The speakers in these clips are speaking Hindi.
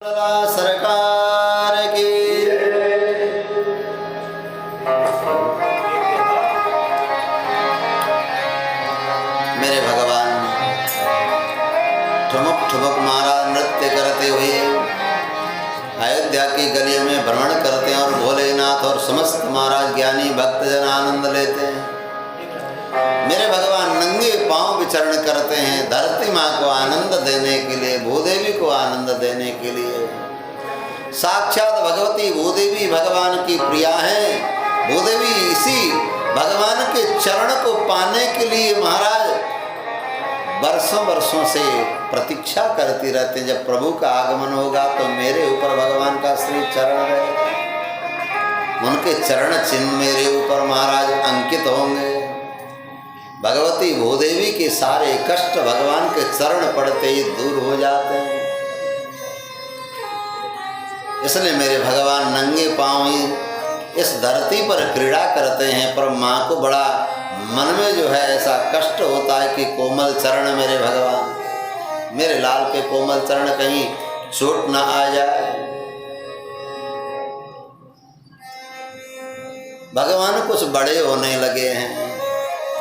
सरकार की। मेरे भगवान ठुमक ठुमक महाराज नृत्य करते हुए अयोध्या की गलियों में भ्रमण करते हैं और भोलेनाथ और समस्त महाराज ज्ञानी भक्तजन आनंद लेते हैं। मेरे भगवान नंगे पांव विचरण करते हैं धरती माँ को आनंद देने के लिए, भूदेवी को आनंद देने के लिए। साक्षात भगवती भूदेवी भगवान की प्रिया हैं। भूदेवी इसी भगवान के चरण को पाने के लिए महाराज वर्षों वर्षों से प्रतीक्षा करती रहते हैं। जब प्रभु का आगमन होगा तो मेरे ऊपर भगवान का श्री चरण रहेगा, उनके चरण चिन्ह मेरे ऊपर महाराज अंकित होंगे। भगवती भूदेवी के सारे कष्ट भगवान के चरण पड़ते ही दूर हो जाते हैं। इसलिए मेरे भगवान नंगे पांव ही इस धरती पर क्रीड़ा करते हैं। पर माँ को बड़ा मन में जो है ऐसा कष्ट होता है कि कोमल चरण मेरे भगवान, मेरे लाल के कोमल चरण कहीं चोट न आ जाए। भगवान कुछ बड़े होने लगे हैं।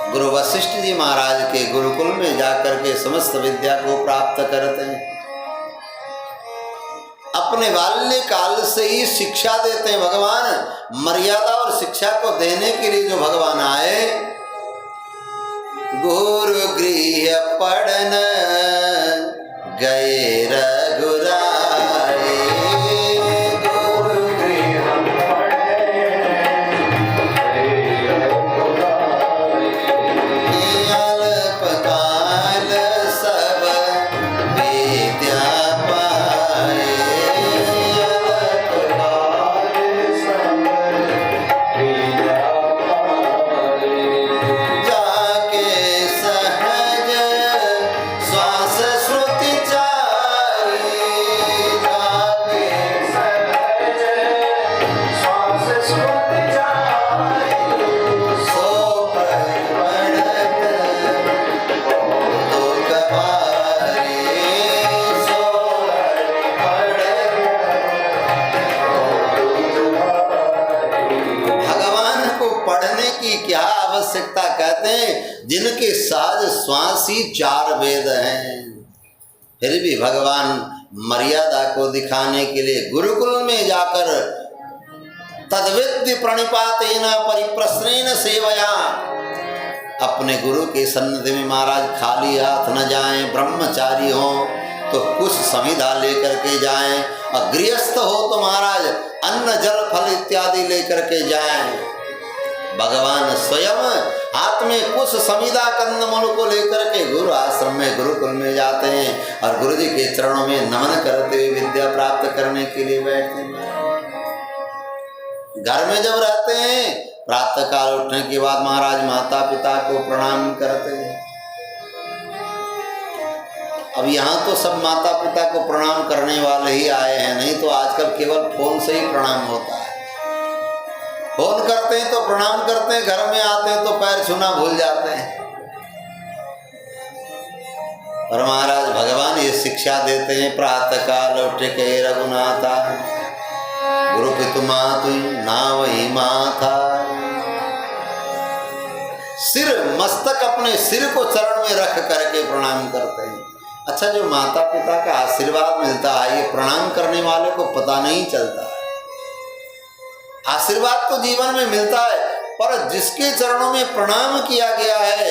गुरु वशिष्ठ जी महाराज के गुरुकुल में जाकर के समस्त विद्या को प्राप्त करते हैं। अपने बाल्यकाल से ही शिक्षा देते हैं। भगवान मर्यादा और शिक्षा को देने के लिए जो भगवान आए, गुरु गृह पढ़न गए रघुराए। कहते हैं जिनके साज श्वास ही 4 वेद हैं, फिर भी भगवान मर्यादा को दिखाने के लिए गुरुकुल में जाकर तद्विद्य प्रणिपातेन परिप्रश्नेन सेवया, अपने गुरु के सन्निधि में महाराज खाली हाथ न जाएं। ब्रह्मचारी हो तो कुछ समिधा लेकर के जाएं, और गृहस्थ हो तो महाराज अन्न जल फल इत्यादि लेकर के जाएं। भगवान स्वयं हाथ में कुछ समिधा कंदमूल को लेकर के गुरु आश्रम में गुरुकुल में जाते हैं और गुरु जी के चरणों में नमन करते हुए विद्या प्राप्त करने के लिए बैठते हैं। घर में जब रहते हैं प्रातः काल उठने के बाद महाराज माता पिता को प्रणाम करते हैं। अब यहाँ तो सब माता पिता को प्रणाम करने वाले ही आए हैं, नहीं तो आजकल केवल फोन से ही प्रणाम होता है। फोन करते हैं तो प्रणाम करते हैं, घर में आते हैं तो पैर छूना भूल जाते हैं। और महाराज भगवान ये शिक्षा देते हैं, प्रातः काल उठ के रघुनाथा गुरु पितु मातु ना वही माथा। सिर मस्तक अपने सिर को चरण में रख करके प्रणाम करते हैं। अच्छा, जो माता पिता का आशीर्वाद मिलता है ये प्रणाम करने वाले को पता नहीं चलता। आशीर्वाद तो जीवन में मिलता है, पर जिसके चरणों में प्रणाम किया गया है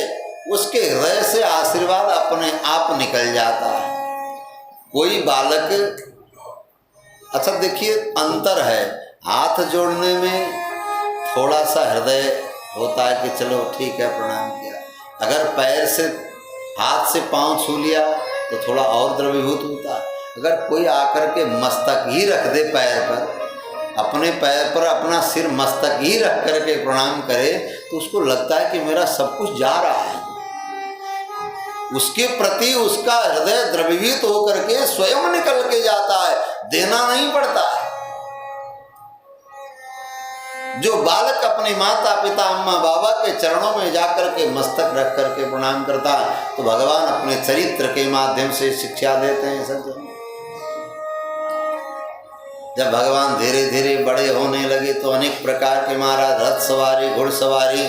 उसके हृदय से आशीर्वाद अपने आप निकल जाता है। कोई बालक, अच्छा देखिए अंतर है, हाथ जोड़ने में थोड़ा सा हृदय होता है कि चलो ठीक है प्रणाम किया। अगर पैर से हाथ से पांव छू लिया तो थोड़ा और द्रवीभूत होता है। अगर कोई आकर के मस्तक ही रख दे पैर पर, अपने पैर पर अपना सिर मस्तक ही रख करके प्रणाम करे तो उसको लगता है कि मेरा सब कुछ जा रहा है। उसके प्रति उसका हृदय द्रवीभूत होकर के स्वयं निकल के जाता है, देना नहीं पड़ता है। जो बालक अपने माता पिता अम्मा बाबा के चरणों में जाकर के मस्तक रख करके प्रणाम करता है तो भगवान अपने चरित्र के माध्यम से शिक्षा देते हैं। सज्जन जब भगवान धीरे धीरे बड़े होने लगे तो अनेक प्रकार के महाराज रथ सवारी, घुड़सवारी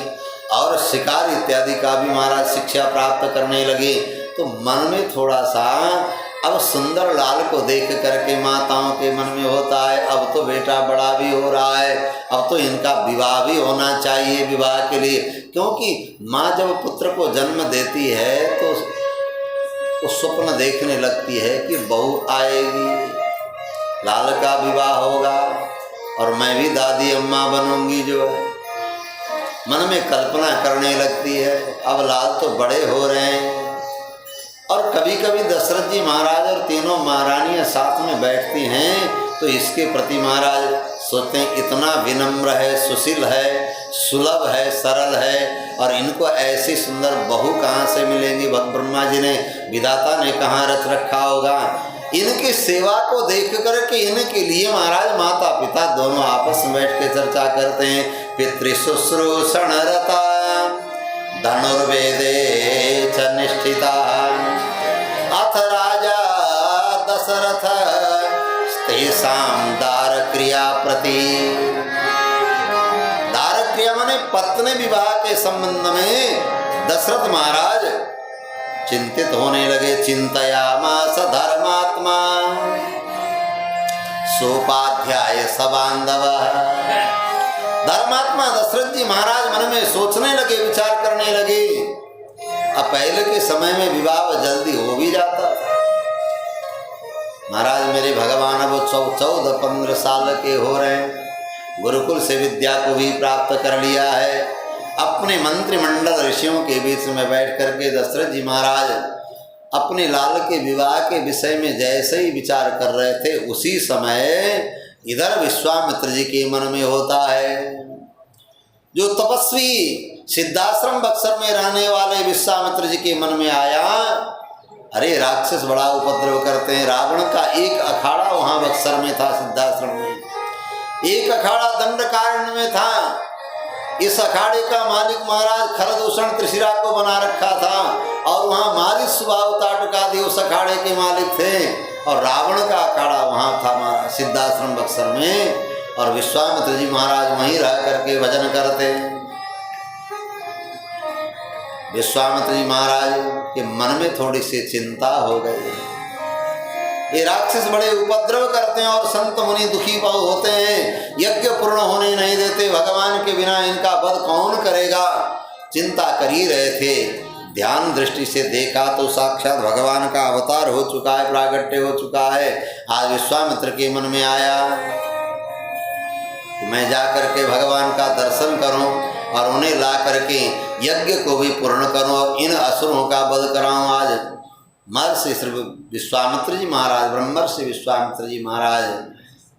और शिकार इत्यादि का भी महाराज शिक्षा प्राप्त करने लगे। तो मन में थोड़ा सा अब सुंदर लाल को देख करके माताओं के मन में होता है अब तो बेटा बड़ा भी हो रहा है, अब तो इनका विवाह भी होना चाहिए विवाह के लिए। क्योंकि माँ जब पुत्र को जन्म देती है तो वो स्वप्न देखने लगती है कि बहू आएगी, लाल का विवाह होगा और मैं भी दादी अम्मा बनूंगी। जो है मन में कल्पना करने लगती है अब लाल तो बड़े हो रहे हैं। और कभी कभी दशरथ जी महाराज और तीनों महारानियां साथ में बैठती हैं तो इसके प्रति महाराज सोचते हैं इतना विनम्र है, सुशील है, सुलभ है, सरल है और इनको ऐसी सुंदर बहू कहाँ से मिलेंगी। ब्रह्मा जी ने, विधाता ने कहाँ रच रखा होगा। इनकी सेवा को देख करके इनके लिए महाराज माता पिता दोनों आपस में बैठ के चर्चा करते हैं। पितृशुश्रूषण रता धनुर्वेदे च निष्ठिता अथ राजा दशरथ तेषां दारक्रिया प्रति। दारक्रिया माने पत्नी विवाह के संबंध में दशरथ महाराज चिंतित होने लगे। चिंतयामास धर्मात्मा सोपाध्याय सबांधव। धर्मात्मा दशरथ जी महाराज मन में सोचने लगे, विचार करने लगे। अब पहले के समय में विवाह जल्दी हो भी जाता था। महाराज मेरे भगवान अब 14-15 साल के हो रहे हैं, गुरुकुल से विद्या को भी प्राप्त कर लिया है। अपने मंत्रिमंडल ऋषियों के बीच में बैठ करके दशरथ जी महाराज अपने लाल के विवाह के विषय में जैसे ही विचार कर रहे थे उसी समय इधर विश्वामित्र जी के मन में होता है। जो तपस्वी सिद्धाश्रम बक्सर में रहने वाले विश्वामित्र जी के मन में आया, अरे राक्षस बड़ा उपद्रव करते हैं। रावण का एक अखाड़ा वहाँ बक्सर में था, सिद्धाश्रम में एक अखाड़ा दंडकारण्य में था। इस अखाड़े का मालिक महाराज खरदूषण त्रिशिरा को बना रखा था और वहाँ मारिच स्वभाव ताटकादि उस अखाड़े के मालिक थे और रावण का अखाड़ा वहाँ था महाराज सिद्धाश्रम बक्सर में। और विश्वामित्र जी महाराज वहीं रह करके भजन करते। विश्वामित्र जी महाराज के मन में थोड़ी सी चिंता हो गई। ये राक्षस बड़े उपद्रव करते हैं और संत मुनि दुखी बहु होते हैं, यज्ञ पूर्ण होने नहीं देते। भगवान के बिना इनका वध कौन करेगा। चिंता कर ही रहे थे। ध्यान दृष्टि से देखा तो साक्षात भगवान का अवतार हो चुका है, प्रागट्य हो चुका है। आज विश्वामित्र के मन में आया कि मैं जा करके भगवान का दर्शन करूं और उन्हें ला करके यज्ञ को भी पूर्ण करूं और इन असुरों का वध कराऊं। आज महर्षि श्री विश्वामित्र जी महाराज, ब्रह्मर्षि विश्वामित्र जी महाराज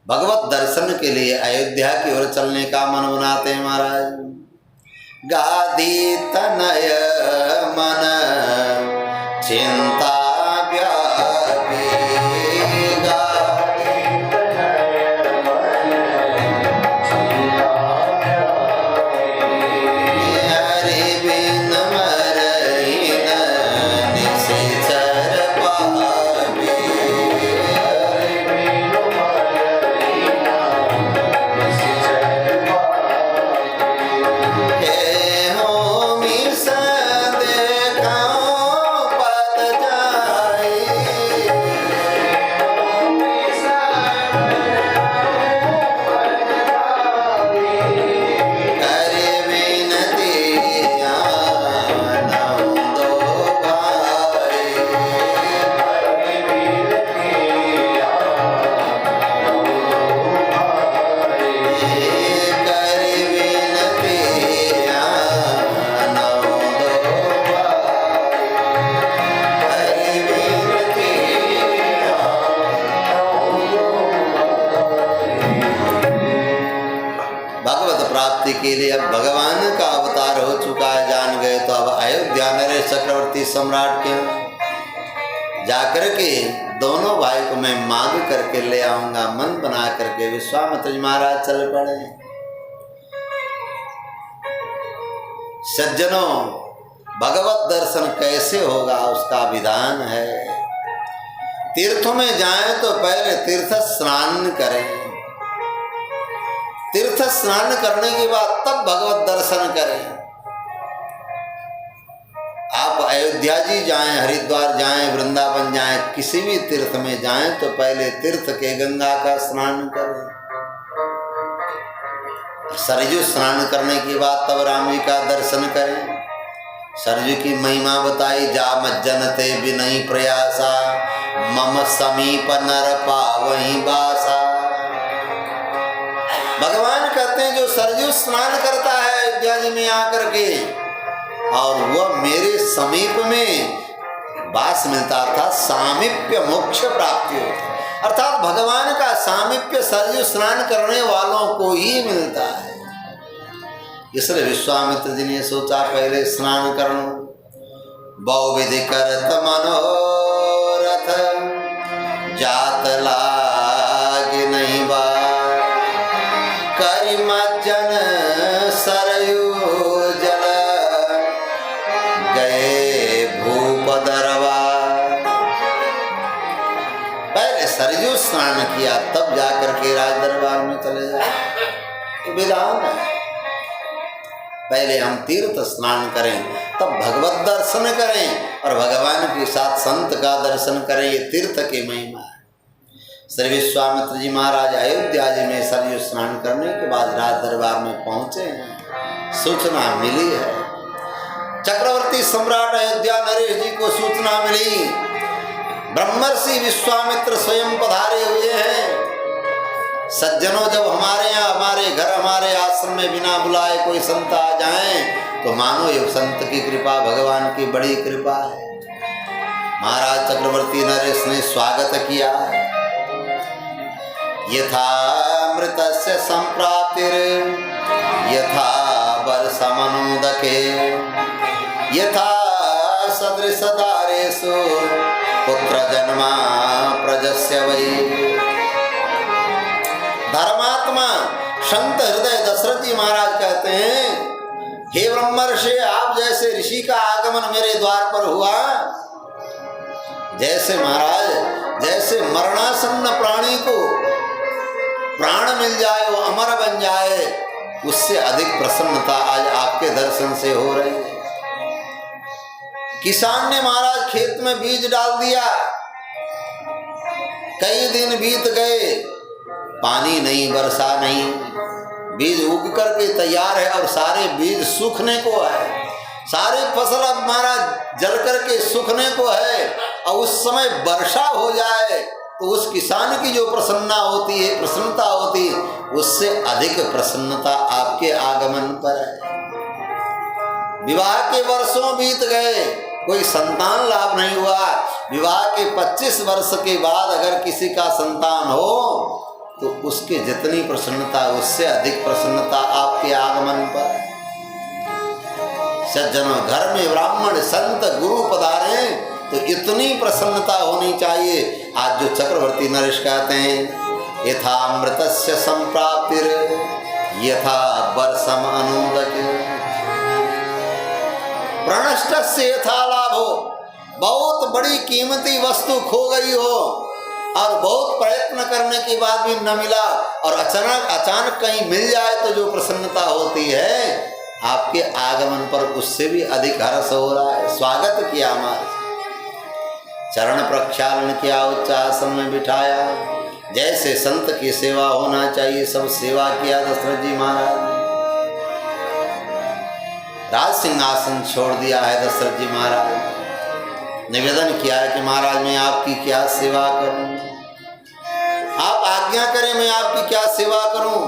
भगवत दर्शन के लिए अयोध्या की ओर चलने का मन बनाते हैं। महाराज गादी तनय मन चिंता के लिए अब भगवान का अवतार हो चुका है, जान गए। तो अब अयोध्या नरेश चक्रवर्ती सम्राट के जाकर के दोनों भाई को मैं मांग करके ले आऊंगा। मन बना करके विश्वामित्र जी महाराज चल पड़े। सज्जनों, भगवत दर्शन कैसे होगा उसका विधान है। तीर्थों में जाएं तो पहले तीर्थ स्नान करें, से स्नान करने के बाद तब भगवत दर्शन करें। आप अयोध्या जी जाएं, हरिद्वार जाएं, वृंदावन जाएं, किसी भी तीर्थ में जाएं तो पहले तीर्थ के गंगा का स्नान करें। सरयू स्नान करने के बाद तब राम जी का दर्शन करें। सरयू की महिमा बताई, जा मज्जनते बिनई प्रयासा, मम समीप नर पावहीं बासा। भगवान कहते हैं जो सरयू स्नान करता है अयोध्या जी में आकर के और वह मेरे समीप में वास मिलता, अर्थात सामीप्य मोक्ष प्राप्ति होती, अर्थात भगवान का सामीप्य सरयू स्नान करने वालों को ही मिलता है। इसलिए विश्वामित्र जी ने सोचा पहले स्नान कर लो। बहुविधि करत मनोरथ, जात लाग नहीं बा, करि मज्जन सरयू जल, गए भूप दरबा। पहले सरयू स्नान किया तब जाकर के राज दरबार में चले जाए, विधान है। पहले हम तीर्थ स्नान करें तब भगवत दर्शन करें और भगवान के साथ संत का दर्शन करें। ये तीर्थ की महिमा है। श्री विश्वामित्र जी महाराज अयोध्या जी में सरयू स्नान करने के बाद राज दरबार में पहुंचे हैं। सूचना मिली है, चक्रवर्ती सम्राट अयोध्या नरेश जी को सूचना मिली, ब्रह्मर्षि विश्वामित्र स्वयं पधारे हुए हैं। सज्जनों, जब हमारे यहाँ, हमारे घर, हमारे आश्रम में बिना बुलाए कोई संत आ जाएं तो मानो ये संत की कृपा भगवान की बड़ी कृपा है। महाराज चक्रवर्ती नरेश ने स्वागत किया। यथा मृतस्य संप्राप्तिर, यथा वर्षमनुदके, यथा सदृश दारेषु, पुत्र जन्मा प्रजस्य वै। धर्मात्मा संत हृदय दशरथ जी महाराज कहते हैं, हे ब्रह्मर्षि, आप जैसे ऋषि का आगमन मेरे द्वार पर हुआ, जैसे महाराज, जैसे मरणासन्न प्राणी को प्राण मिल जाए, वो अमर बन जाए, उससे अधिक प्रसन्नता आज आपके दर्शन से हो रही है। किसान ने महाराज खेत में बीज डाल दिया, कई दिन बीत गए, पानी नहीं, वर्षा नहीं, बीज उग करके तैयार है और सारे बीज सूखने को है, सारे फसल अब महाराज जल करके सूखने को है। और उस समय वर्षा हो जाए तो उस किसान की जो प्रसन्नता होती है, उससे अधिक प्रसन्नता आपके आगमन पर है। विवाह के वर्षों बीत गए, कोई संतान लाभ नहीं हुआ। विवाह के 25 वर्ष के बाद अगर किसी का संतान हो तो उसकी जितनी प्रसन्नता, उससे अधिक प्रसन्नता आपके आगमन पर। सज्जनों, घर में ब्राह्मण संत गुरु पधारे तो इतनी प्रसन्नता होनी चाहिए। आज जो चक्रवर्ती नरेश कहते हैं, यथा मृतस्य संप्राप्तिर, यथा वर्षम अनुदक, प्रणष्टस्य यथा लाभो। बहुत बड़ी कीमती वस्तु खो गई हो और बहुत प्रयत्न करने के बाद भी न मिला और अचानक कहीं मिल जाए तो जो प्रसन्नता होती है, आपके आगमन पर उससे भी अधिक हर्ष हो रहा है। स्वागत किया, हमारे चरण प्रक्षालन किया, उच्च आसन में बिठाया, जैसे संत की सेवा होना चाहिए सब सेवा किया दशरथ जी महाराज ने। राज सिंहासन छोड़ दिया है दशरथ जी महाराज, निवेदन किया है कि महाराज मैं आपकी क्या सेवा करूं, आप आज्ञा करें मैं आपकी क्या सेवा करूं।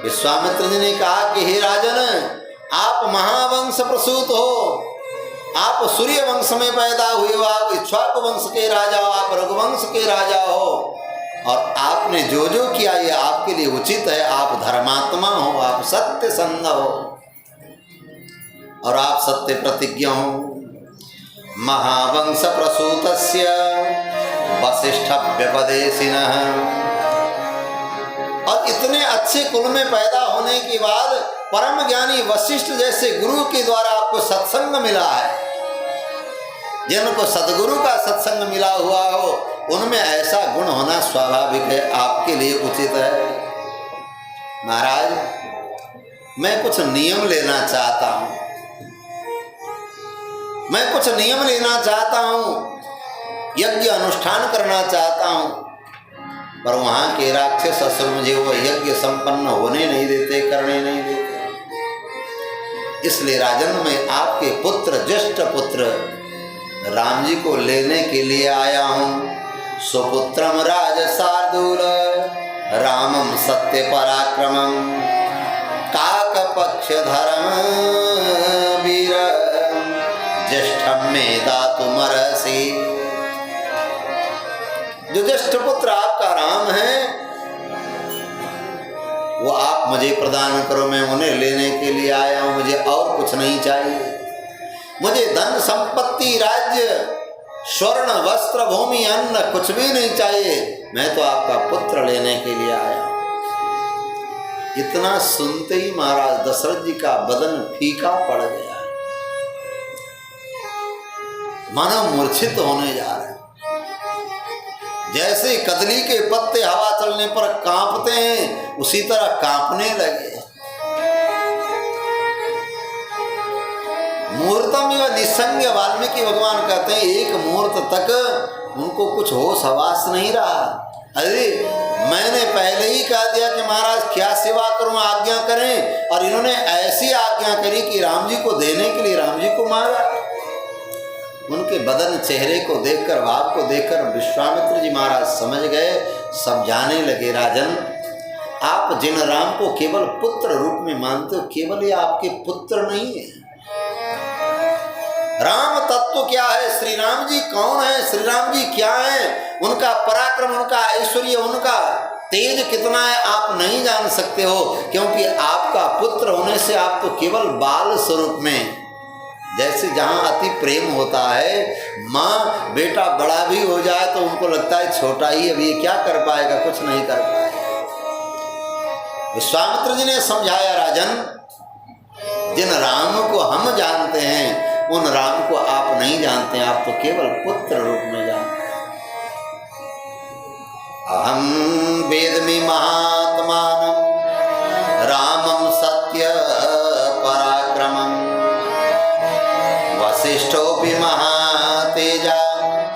विश्वामित्र जी ने कहा कि हे राजन, आप महावंश प्रसूत हो, आप सूर्य वंश में पैदा हुए हो, आप इक्ष्वाकु वंश के राजा हो, आप रघुवंश के राजा हो, और आपने जो जो किया ये आपके लिए उचित है। आप धर्मात्मा हो, आप सत्य संग हो और आप सत्य प्रतिज्ञ हो। महावंश प्रसूतस्य वसिष्ठ व्यपदेशिनः, और इतने अच्छे कुल में पैदा होने के बाद परम ज्ञानी वशिष्ठ जैसे गुरु के द्वारा आपको सत्संग मिला है। जिनको सदगुरु का सत्संग मिला हुआ हो उनमें ऐसा गुण होना स्वाभाविक है, आपके लिए उचित है। महाराज मैं कुछ नियम लेना चाहता हूं, मैं कुछ नियम लेना चाहता हूं, यज्ञ अनुष्ठान करना चाहता हूं, पर वहां के राक्षस असुर मुझे वो यज्ञ संपन्न होने नहीं देते, करने नहीं देते। इसलिए राजन मैं आपके पुत्र, ज्येष्ठ पुत्र राम जी को लेने के लिए आया हूं। सुपुत्रम राज शार्दूल रामम सत्य पराक्रमम काक पक्ष धर्म वीर ज्येष्ठम में दातुमरसी। जो ज्येष्ठ पुत्र आपका राम है वो आप मुझे प्रदान करो, मैं उन्हें लेने के लिए आया हूं। मुझे और कुछ नहीं चाहिए, मुझे धन संपत्ति राज्य स्वर्ण वस्त्र भूमि अन्न कुछ भी नहीं चाहिए, मैं तो आपका पुत्र लेने के लिए आया हूं। इतना सुनते ही महाराज दशरथ जी का बदन फीका पड़ गया, मानो मूर्छित होने जा रहे। जैसे कदली के पत्ते हवा चलने पर कांपते हैं उसी तरह कांपने लगे। मुहूर्तम व निसंग वाल्मीकि भगवान कहते हैं एक मुहूर्त तक उनको कुछ होश हवास नहीं रहा। अरे मैंने पहले ही कह दिया कि महाराज क्या सेवा करूं, आज्ञा करें, और इन्होंने ऐसी आज्ञा करी कि राम जी को देने के लिए राम जी को मारा। उनके बदन चेहरे को देखकर, भाव को देखकर विश्वामित्र जी महाराज समझ गए, समझाने लगे राजन आप जिन राम को केवल पुत्र रूप में मानते हो, केवल ये आपके पुत्र नहीं है। राम तत्व क्या है, श्री राम जी कौन है, श्री राम जी क्या है, उनका पराक्रम, उनका ऐश्वर्य, उनका तेज कितना है आप नहीं जान सकते हो, क्योंकि आपका पुत्र होने से आप तो केवल बाल स्वरूप में, जैसे जहां अति प्रेम होता है, माँ बेटा बड़ा भी हो जाए तो उनको लगता है छोटा ही, अब ये क्या कर पाएगा, कुछ नहीं कर पाएगा। विश्वामित्र जी ने समझाया राजन जिन राम को हम जानते हैं उन राम को आप नहीं जानते, आप तो केवल पुत्र रूप में जानते हैं। अहम वेदमि महात्मानं रामं सत्य पराक्रमं वसिष्ठोऽपि महातेजा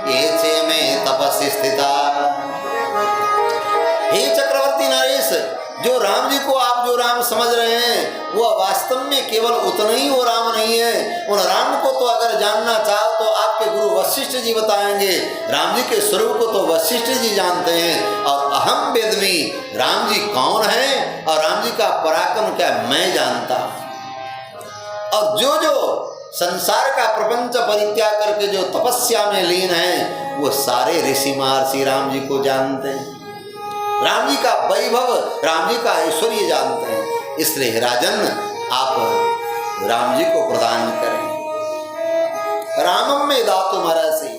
ये चे में तपस्वी स्थिता। हे चक्रवर्ती नरेश, जो राम जी को आप जो राम समझ रहे हैं वो वास्तव में केवल उतना ही वो राम नहीं है। उन राम को तो अगर जानना चाहो तो आपके गुरु वशिष्ठ जी बताएंगे, राम जी के स्वरूप को तो वशिष्ठ जी जानते हैं। और अहम वेदमी, राम जी कौन है और राम जी का पराक्रम क्या मैं जानता हूं। और जो जो संसार का प्रपंच परित्याग करके जो तपस्या में लीन है वो सारे ऋषि महर्षि राम जी को जानते हैं, राम जी का वैभव, राम जी का ऐश्वर्य जानते हैं। इसलिए राजन आप राम जी को प्रदान करें। रामम में दातुमरसी।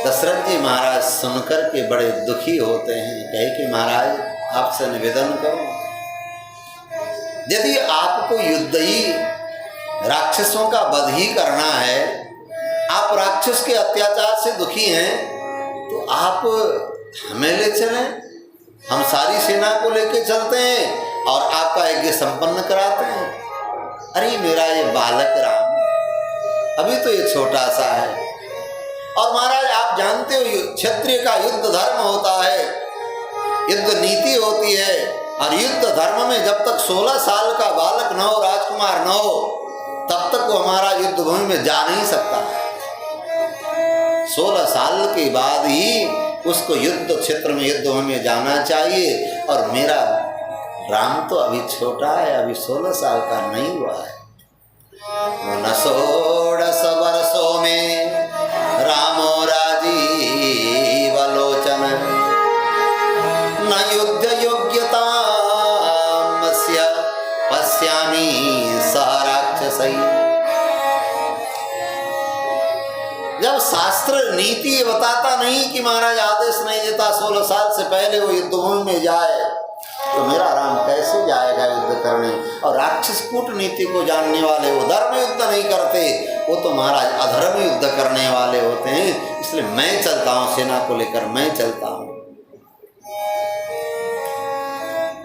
दशरथ जी महाराज सुनकर के बड़े दुखी होते हैं, कहे कि महाराज आपसे निवेदन करूं, यदि आपको युद्ध ही राक्षसों का वध ही करना है, आप राक्षस के अत्याचार से दुखी हैं, तो आप हमें ले चलें, हम सारी सेना को लेके चलते हैं और आपका यज्ञ संपन्न कराते हैं। अरे मेरा ये बालक राम अभी तो ये छोटा सा है, और महाराज आप जानते हो क्षत्रिय का युद्ध धर्म होता है, युद्ध नीति होती है, और युद्ध धर्म में जब तक 16 साल का बालक न हो, राजकुमार न हो, तब तक वो हमारा युद्ध भूमि में जा नहीं सकता। 16 साल के बाद ही उसको युद्ध क्षेत्र में, युद्ध भूमि में जाना चाहिए। और मेरा राम तो अभी छोटा है, अभी 16 साल का नहीं हुआ है। 16 वर्षों में रामो राजीव लोचन न युद्ध योग्यता पश्यामि सह राक्षसै। जब शास्त्र नीति बताता नहीं कि महाराज आदेश नहीं देता 16 साल से पहले वो युद्ध भूमि में जाए, तो मेरा राम कैसे जाएगा युद्ध करने। और राक्षस कूटनीति को जानने वाले वो धर्म युद्ध नहीं करते, वो तो महाराज अधर्म युद्ध करने वाले होते हैं। इसलिए मैं चलता हूँ, सेना को लेकर मैं चलता हूँ।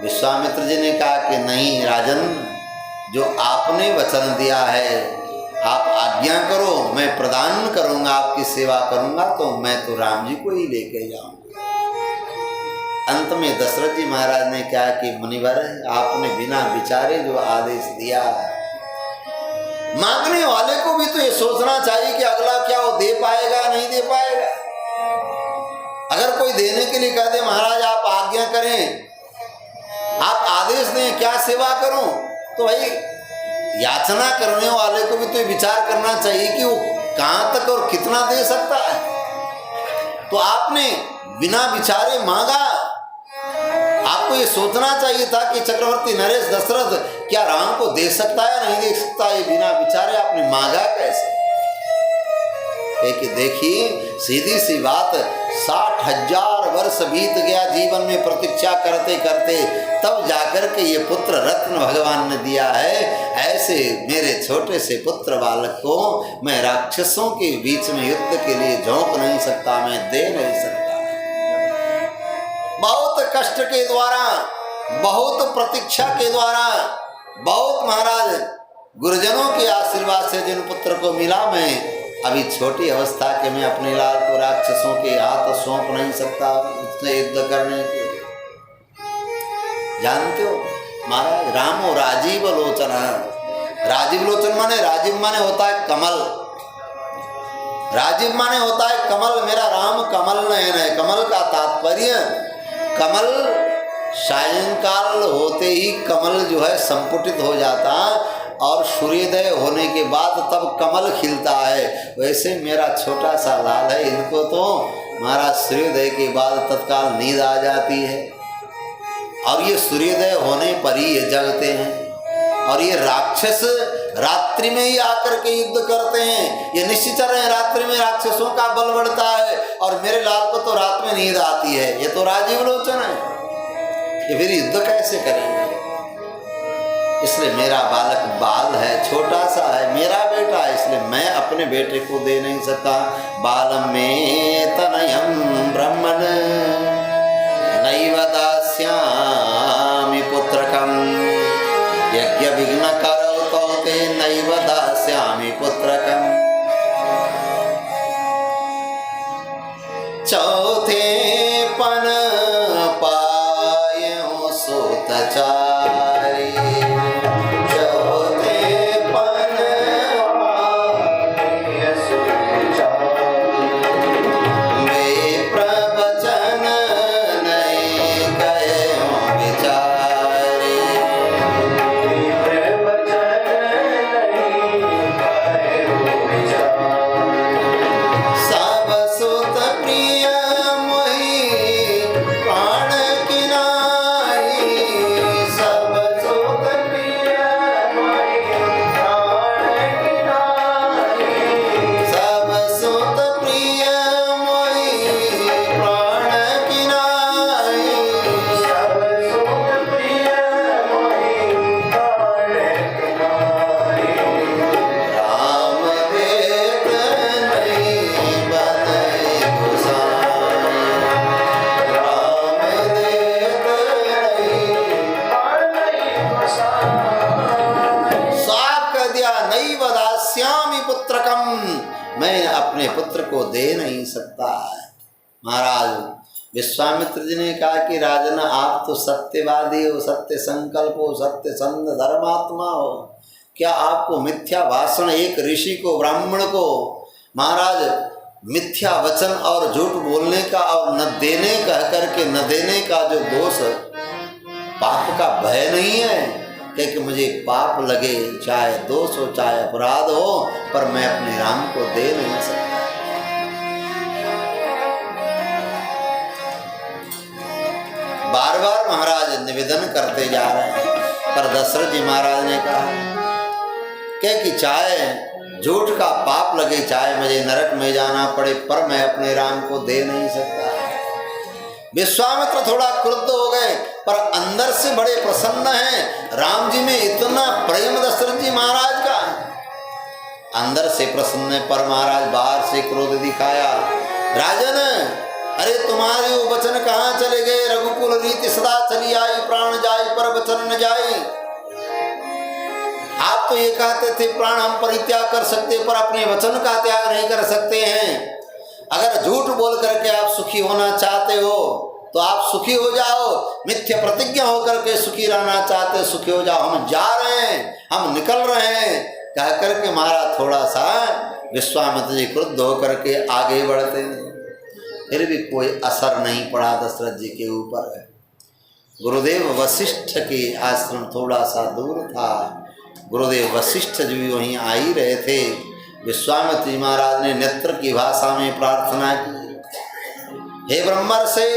विश्वामित्र जी ने कहा कि नहीं राजन, जो आपने वचन दिया है, आप आज्ञा करो, मैं प्रदान करूंगा, आपकी सेवा करूंगा, तो मैं तो राम जी को ही लेके जाऊंगा। अंत में दशरथ जी महाराज ने कहा कि मुनिवर, आपने बिना विचारे जो आदेश दिया, मांगने वाले को भी तो ये सोचना चाहिए कि अगला क्या वो दे पाएगा नहीं दे पाएगा। अगर कोई देने के लिए कह दे महाराज आप आज्ञा करें, आप आदेश दें, क्या सेवा करूं, तो भाई याचना करने वाले को भी तो विचार करना चाहिए कि वो कहां तक और कितना दे सकता है। तो आपने बिना विचारे मांगा। आपको ये सोचना चाहिए था कि चक्रवर्ती नरेश दशरथ क्या राम को दे सकता है नहीं दे सकता, ये बिना विचारे आपने मांगा कैसे। कि देखिए सीधी सी बात, 60,000 वर्ष बीत गया जीवन में प्रतीक्षा करते करते, तब जाकर के ये पुत्र रत्न भगवान ने दिया है। ऐसे मेरे छोटे से पुत्र बालक को मैं राक्षसों के बीच में युद्ध के लिए झोंक नहीं सकता, मैं दे नहीं सकता। बहुत कष्ट के द्वारा, बहुत प्रतीक्षा के द्वारा, बहुत महाराज गुरुजनों के आशीर्वाद से जिन पुत्र को मिला, मैं अभी छोटी अवस्था के मैं अपने लाल को राक्षसों के हाथ सौंप नहीं सकता उससे युद्ध करने के। जानते हो महाराज, रामो राजीव लोचन। राजीव लोचन माने, राजीव माने होता है कमल, राजीव माने होता है कमल। मेरा राम कमल नयन है। कमल का तात्पर्य, कमल सायंकाल होते ही कमल जो है संपुटित हो जाता और सूर्योदय होने के बाद तब कमल खिलता है। वैसे मेरा छोटा सा लाल है, इनको तो महाराज सूर्योदय के बाद तत्काल नींद आ जाती है और ये सूर्योदय होने पर ही ये जगते हैं। और ये राक्षस रात्रि में ही आकर के युद्ध करते हैं। ये निश्चर है रात्रि में राक्षसों का बल बढ़ता है और मेरे लाल को तो रात में नींद आती है। ये तो राजीव लोचन है, ये फिर युद्ध कैसे करेंगे। इसलिए मेरा बालक बाल है, छोटा सा है, मेरा बेटा है, इसलिए मैं अपने बेटे को दे नहीं सकता। बालम में तनयम ब्रह्मन नैव दास्यामि पुत्रकम यज्ञ विघ्न करो ते नैव दास्यामि पुत्रकम। चौथे पन पायो सोत चारी, मैं अपने पुत्र को दे नहीं सकता। महाराज विश्वामित्र जी ने कहा कि राजन, आप तो सत्यवादी हो, सत्य संकल्प हो, सत्य संध धर्मात्मा हो, क्या आपको मिथ्या भाषण एक ऋषि को, ब्राह्मण को महाराज मिथ्या वचन और झूठ बोलने का और न देने कह करके न देने का जो दोष, पाप का भय नहीं है कि मुझे पाप लगे, चाहे दोष हो चाहे अपराध हो, पर मैं अपने राम को दे नहीं सकता। बार बार महाराज निवेदन करते जा रहे हैं, पर दशरथ जी महाराज ने कहा कि चाहे झूठ का पाप लगे, चाहे मुझे नरक में जाना पड़े, पर मैं अपने राम को दे नहीं सकता। विश्वामित्र थोड़ा क्रुद्ध हो गए, पर अंदर से बड़े प्रसन्न हैं। राम जी में इतना प्रेम दशरथ जी महाराज का, अंदर से प्रसन्न है, पर महाराज बाहर से क्रोध दिखाया। राजन, अरे तुम्हारे वो वचन कहाँ चले गए? रघुकुल रीति सदा चली आई, प्राण जाई पर वचन न जाई। आप तो ये कहते थे प्राण हम परित्याग कर सकते, पर अपने वचन का त्याग नहीं कर सकते हैं। अगर झूठ बोल करके आप सुखी होना चाहते हो तो आप सुखी हो जाओ, मिथ्या प्रतिज्ञा होकर के सुखी रहना चाहते सुखी हो जाओ। हम जा रहे हैं, हम निकल रहे हैं कह करके महाराज थोड़ा सा विश्वामित्र जी क्रुद्ध होकर के आगे बढ़ते हैं, फिर भी कोई असर नहीं पड़ा दशरथ जी के ऊपर। गुरुदेव वशिष्ठ के आश्रम थोड़ा सा दूर था, गुरुदेव वशिष्ठ जी भी वहीं आ ही रहे थे। विश्वामित्र जी महाराज ने नेत्र की भाषा में प्रार्थना की, हे ब्रह्मर्षि,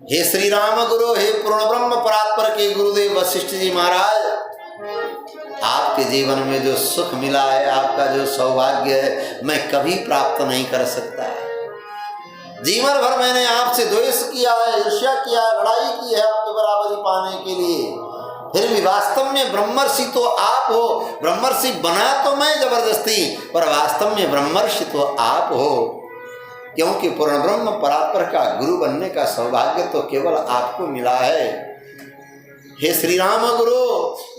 हे श्री राम गुरु, हे पूर्ण ब्रह्म परात्पर के गुरुदेव वशिष्ठ जी महाराज, आपके जीवन में जो सुख मिला है, आपका जो सौभाग्य है, मैं कभी प्राप्त नहीं कर सकता। जीवन भर मैंने आपसे द्वेष किया है, ईर्ष्या किया है, लड़ाई की है आपके बराबरी पाने के लिए, फिर भी वास्तव में ब्रह्मर्षि तो आप हो। ब्रह्मर्षि बना तो मैं जबरदस्ती, पर वास्तव में ब्रह्मर्षि तो आप हो, क्योंकि पूर्ण ब्रह्म परात्पर का गुरु बनने का सौभाग्य तो केवल आपको मिला है। हे श्री राम गुरु,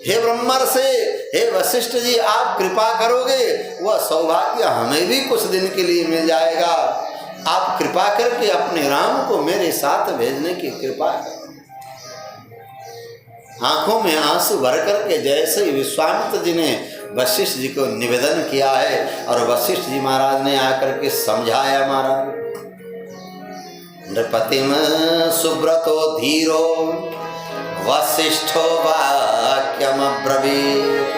हे ब्रह्मर्षि, हे वशिष्ठ जी, आप कृपा करोगे, वह सौभाग्य हमें भी कुछ दिन के लिए मिल जाएगा। आप कृपा करके अपने राम को मेरे साथ भेजने की कृपा करें। आंखों में आंसू भर करके जैसे ही विश्वामित्र जी ने वशिष्ठ जी को निवेदन किया है, और वशिष्ठ जी महाराज ने आकर के समझाया, महाराज नृपतिम सुब्रतो धीरो वशिष्ठो वाक्यम ब्रवीत।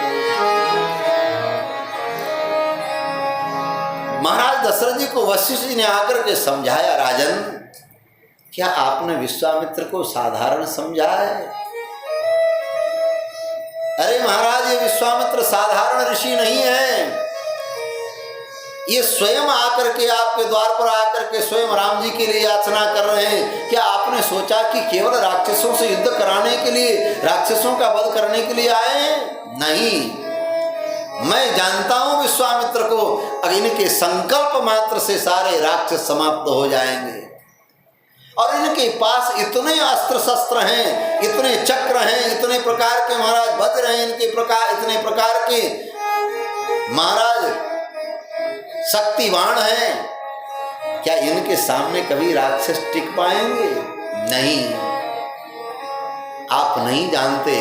महाराज दशरथ जी को वशिष्ठ जी ने आकर के समझाया, राजन क्या आपने विश्वामित्र को साधारण समझा है? अरे महाराज, ये विश्वामित्र साधारण ऋषि नहीं है, ये स्वयं आकर के आपके द्वार पर आकर के स्वयं राम जी के लिए याचना कर रहे हैं। क्या आपने सोचा कि केवल राक्षसों से युद्ध कराने के लिए, राक्षसों का वध करने के लिए आए हैं? नहीं, मैं जानता हूं विश्वामित्र को, अब इनके संकल्प मात्र से सारे राक्षस समाप्त हो जाएंगे, और इनके पास इतने अस्त्र शस्त्र हैं, इतने चक्र हैं, इतने प्रकार के महाराज वज्र हैं, इनके प्रकार इतने प्रकार के महाराज शक्तिवान हैं, क्या इनके सामने कभी राक्षस टिक पाएंगे? नहीं। आप नहीं जानते,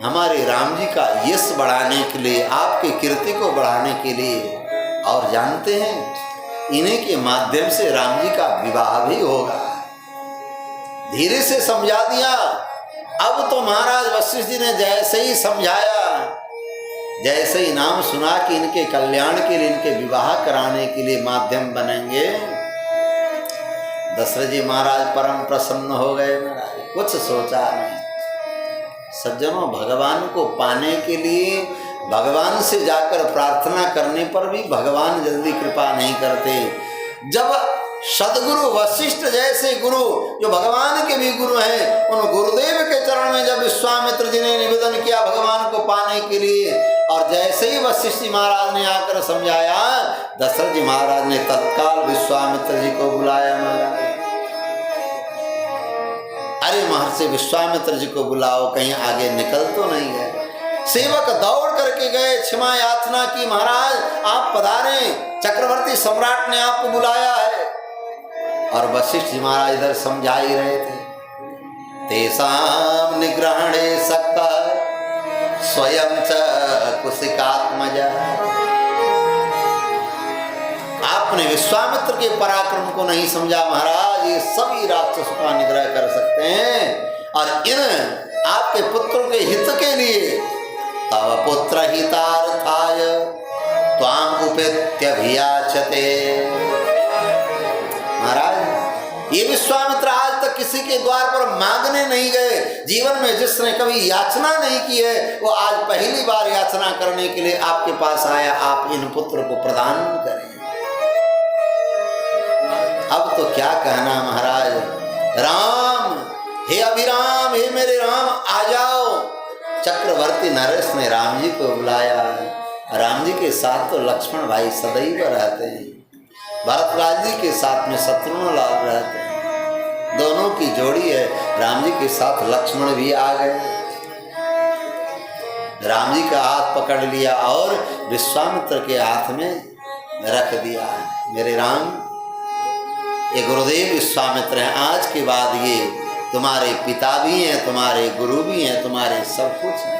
हमारे राम जी का यश बढ़ाने के लिए, आपके कीर्ति को बढ़ाने के लिए, और जानते हैं इन्हीं के माध्यम से राम जी का विवाह भी होगा। धीरे से समझा दिया। अब तो महाराज वशिष्ठ जी ने जैसे ही समझाया, जैसे ही नाम सुना कि इनके कल्याण के लिए, इनके विवाह कराने के लिए माध्यम बनेंगे, दशरथ जी महाराज परम प्रसन्न हो गए। महाराज कुछ सोचा नहीं। सज्जनों, भगवान को पाने के लिए भगवान से जाकर प्रार्थना करने पर भी भगवान जल्दी कृपा नहीं करते। जब सदगुरु वशिष्ठ जैसे गुरु, जो भगवान के भी गुरु हैं, उन गुरुदेव के चरण में जब विश्वामित्र जी ने निवेदन किया भगवान को पाने के लिए, और जैसे ही वशिष्ठ जी महाराज ने आकर समझाया, दशरथ जी महाराज ने तत्काल विश्वामित्र जी को बुलाया। महाराज, अरे महर्षि विश्वामित्र जी को बुलाओ, कहीं आगे निकल तो नहीं गए। सेवक दौड़ करके गए, क्षमा याचना की, महाराज आप पधारें, चक्रवर्ती सम्राट ने आपको बुलाया है। और वशिष्ठ जी महाराज इधर समझा ही रहे थे, तेसाम निग्रहणे सक्ता स्वयं च कुशिकात्मज। आपने विश्वामित्र के पराक्रम को नहीं समझा महाराज, ये सभी राक्षसों का निग्रह कर सकते हैं, और इन आपके पुत्रों के हित के लिए तव पुत्र हितार्थाय त्वां उपेत्यभियाचते। महाराज, ये विश्वामित्र आज तक किसी के द्वार पर मांगने नहीं गए, जीवन में जिसने कभी याचना नहीं की है, वो आज पहली बार याचना करने के लिए आपके पास आया, आप इन पुत्र को प्रदान करें। अब तो क्या कहना महाराज, राम, हे अभिराम, हे मेरे राम आ जाओ। चक्रवर्ती नरेश ने राम जी को बुलाया। राम जी के साथ तो लक्ष्मण भाई सदैव रहते हैं। भरतलाल जी के साथ में शत्रुघ्न लाल रहते हैं, दोनों की जोड़ी है। राम जी के साथ लक्ष्मण भी आ गए, राम जी का हाथ पकड़ लिया और विश्वामित्र के हाथ में रख दिया। मेरे राम, ये गुरुदेव विश्वामित्र हैं, आज के बाद ये तुम्हारे पिता भी हैं, तुम्हारे गुरु भी हैं, तुम्हारे सब कुछ हैं।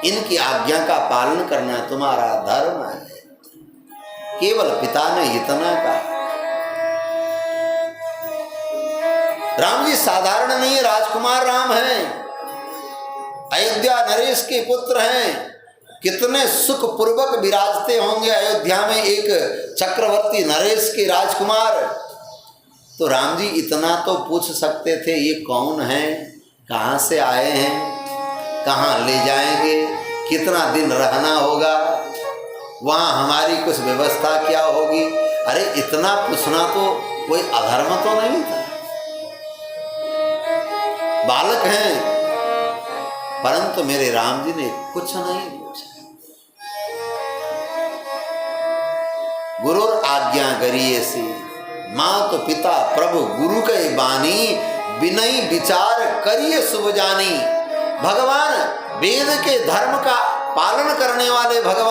इनकी आज्ञा का पालन करना तुम्हारा धर्म है। केवल पिता ने इतना कहा। राम जी साधारण नहीं है, राजकुमार राम हैं, अयोध्या नरेश के पुत्र हैं। कितने सुख पूर्वक विराजते होंगे अयोध्या में एक चक्रवर्ती नरेश के राजकुमार। तो राम जी इतना तो पूछ सकते थे, ये कौन है, कहाँ से आए हैं, कहाँ ले जाएंगे, कितना दिन रहना होगा, वहाँ हमारी कुछ व्यवस्था क्या होगी। अरे इतना पूछना तो कोई अधर्म तो नहीं था। बालक हैं, परंतु मेरे राम जी ने कुछ नहीं पूछा। गुरुर आज्ञा करिए सी, माँ तो पिता प्रभु गुरु के बानी, बिनई विचार करिए शुभ जानी। भगवान वेद के धर्म का पालन करने वाले भगवान